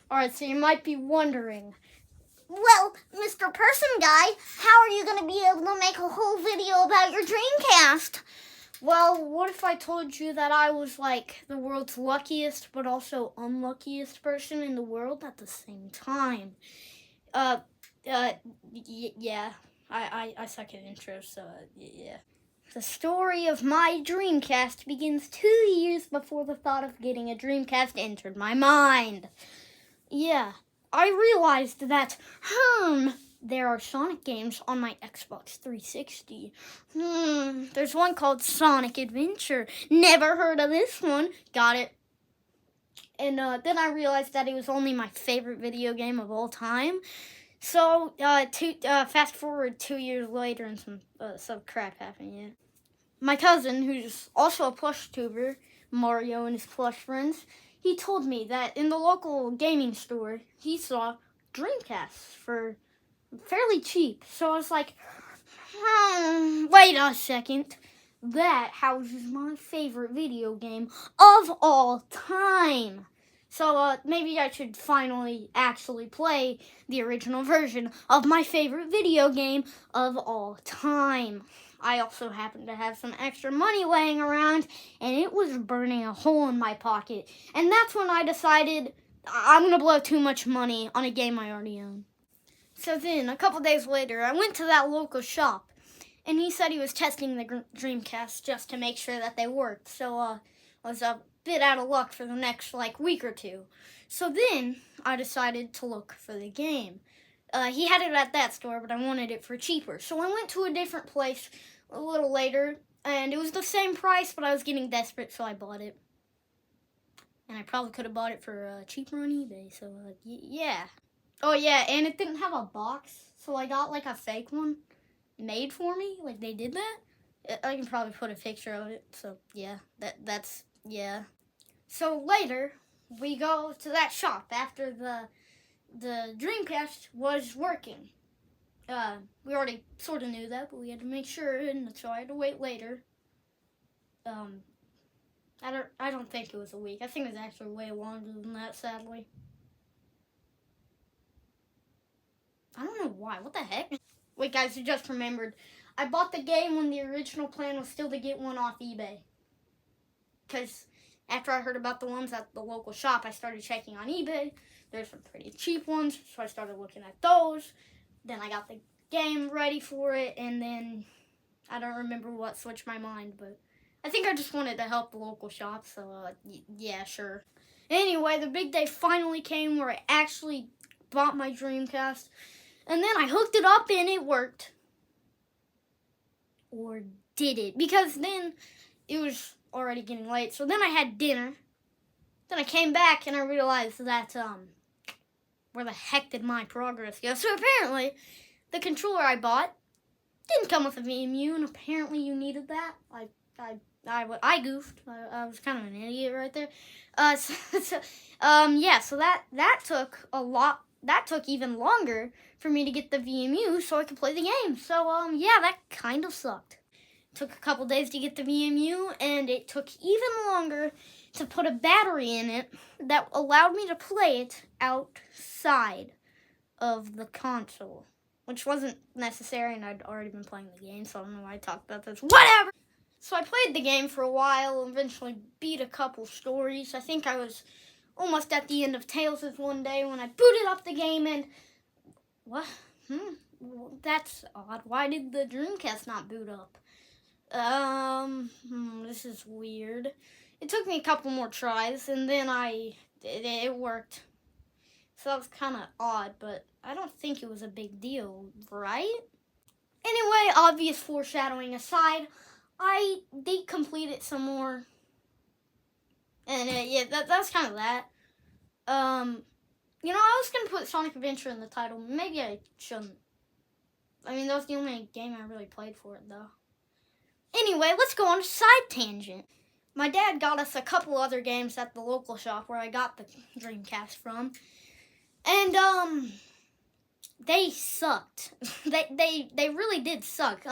Alright, so you might be wondering, well, Mr. Person Guy, how are you going to be able to make a whole video about your Dreamcast? Well, what if I told you that I was like the world's luckiest but also unluckiest person in the world at the same time? Yeah, I suck at intros, so yeah. The story of my Dreamcast begins 2 years before the thought of getting a Dreamcast entered my mind. Yeah, I realized that, there are Sonic games on my Xbox 360. There's one called Sonic Adventure. Never heard of this one. Got it. And then I realized that it was only my favorite video game of all time. So, fast forward 2 years later and some crap happened, yeah. My cousin, who's also a plush tuber, Mario and his plush friends, he told me that in the local gaming store, he saw Dreamcasts for fairly cheap. So I was like, wait a second. That houses my favorite video game of all time. So maybe I should finally actually play the original version of my favorite video game of all time. I also happened to have some extra money laying around, and it was burning a hole in my pocket. And that's when I decided I'm going to blow too much money on a game I already own. So then, a couple days later, I went to that local shop, and he said he was testing the Dreamcast just to make sure that they worked. So I was a bit out of luck for the next, week or two. So then, I decided to look for the game. He had it at that store, but I wanted it for cheaper. So I went to a different place a little later, and it was the same price, but I was getting desperate, so I bought it. And I probably could have bought it for cheaper on eBay, so yeah. Oh yeah, and it didn't have a box, so I got a fake one made for me. They did that. I can probably put a picture of it, so yeah, that's, yeah. So later, we go to that shop after the Dreamcast was working. We already sort of knew that, but we had to make sure, and so I had to wait later. I don't think it was a week. I think it was actually way longer than that, sadly. I don't know why. What the heck? Wait, guys, I just remembered. I bought the game when the original plan was still to get one off eBay. Because after I heard about the ones at the local shop, I started checking on eBay. There's some pretty cheap ones, so I started looking at those. Then I got the game ready for it, and then I don't remember what switched my mind, but I think I just wanted to help the local shop, so yeah, sure. Anyway, the big day finally came where I actually bought my Dreamcast, and then I hooked it up and it worked. Or did it? Because then it was already getting late, so then I had dinner. Then I came back and I realized that, where the heck did my progress go? So apparently, the controller I bought didn't come with a VMU, and apparently you needed that. I goofed. I was kind of an idiot right there. So that took a lot. That took even longer for me to get the VMU so I could play the game. So, yeah, that kind of sucked. It took a couple days to get the VMU, and it took even longer to put a battery in it that allowed me to play it outside of the console, which wasn't necessary, and I'd already been playing the game, so I don't know why I talked about this. Whatever! So I played the game for a while, eventually beat a couple stories. I think I was almost at the end of Tales' one day when I booted up the game, and what? That's odd. Why did the Dreamcast not boot up? This is weird. It took me a couple more tries, and then it worked. So that was kind of odd, but I don't think it was a big deal, right? Anyway, obvious foreshadowing aside, I did complete it some more. And yeah, that's kind of that. I was going to put Sonic Adventure in the title. Maybe I shouldn't. I mean, that was the only game I really played for it, though. Anyway, let's go on a side tangent. My dad got us a couple other games at the local shop where I got the Dreamcast from. And, they sucked. they really did suck.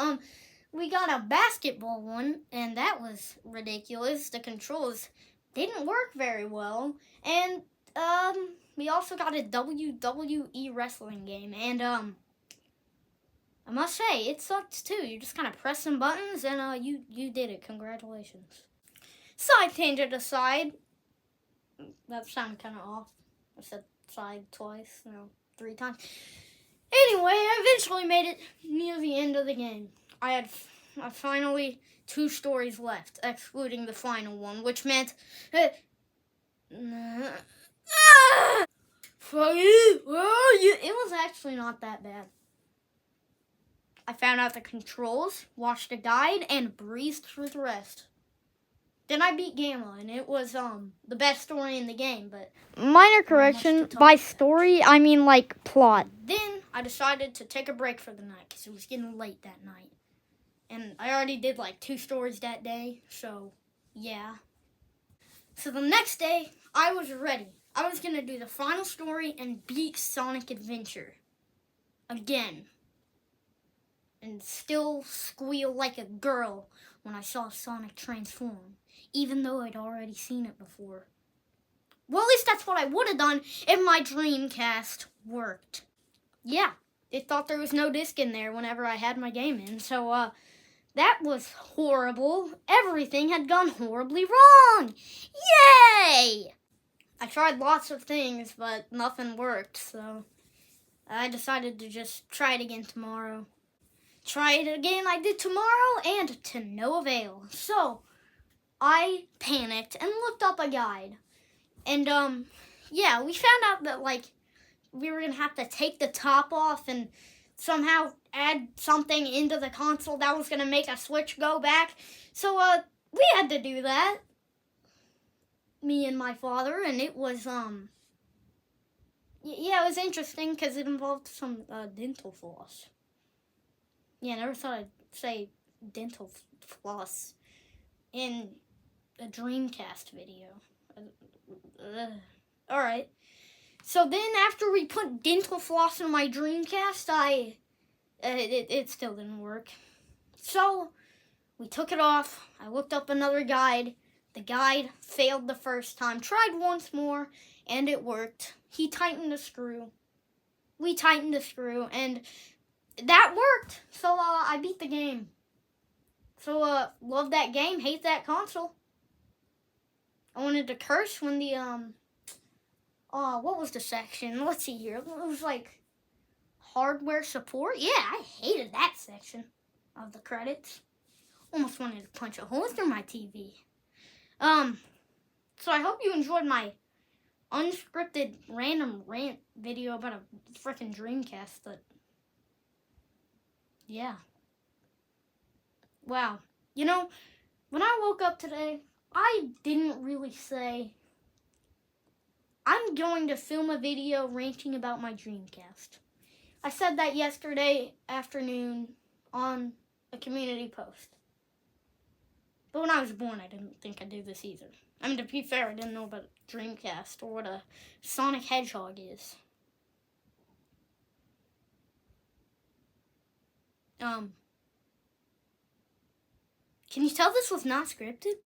We got a basketball one, and that was ridiculous. The controls didn't work very well. And we also got a WWE wrestling game, and I must say it sucks too. You just kind of press some buttons, and you did it. Congratulations. Side tangent aside, that sounded kind of off. I said side twice, no, 3 times. Anyway, I eventually made it near the end of the game. I finally 2 stories left, excluding the final one, which meant it was actually not that bad. I found out the controls, watched a guide, and breezed through the rest. Then I beat Gamma, and it was the best story in the game, but minor correction, by story I mean like plot. Then I decided to take a break for the night because it was getting late that night. And I already did like 2 stories that day, so yeah. So the next day, I was ready. I was going to do the final story and beat Sonic Adventure. Again. And still squeal like a girl when I saw Sonic transform, even though I'd already seen it before. Well, at least that's what I would have done if my Dreamcast worked. Yeah, it thought there was no disc in there whenever I had my game in, so that was horrible. Everything had gone horribly wrong. Yay! I tried lots of things, but nothing worked, so I decided to just try it again tomorrow. Try it again I did tomorrow, and to no avail. So, I panicked and looked up a guide. And, yeah, we found out that, like, we were going to have to take the top off and somehow add something into the console that was going to make a switch go back. So, we had to do that. Me and my father, and it was, yeah, it was interesting because it involved some, dental floss. Yeah, I never thought I'd say dental floss in a Dreamcast video. Alright. So then after we put dental floss in my Dreamcast, it still didn't work. So we took it off. I looked up another guide. The guide failed the first time. Tried once more, and it worked. He tightened the screw. We tightened the screw, and that worked. So I beat the game. So love that game, hate that console. I wanted to curse when the what was the section? Let's see here. It was like hardware support. Yeah, I hated that section of the credits. Almost wanted to punch a hole through my TV. So I hope you enjoyed my unscripted random rant video about a freaking Dreamcast that, yeah. Wow. You know, when I woke up today, I didn't really say, I'm going to film a video ranting about my Dreamcast. I said that yesterday afternoon on a community post. But when I was born, I didn't think I'd do this either. I mean, to be fair, I didn't know about Dreamcast or what a Sonic Hedgehog is. Can you tell this was not scripted?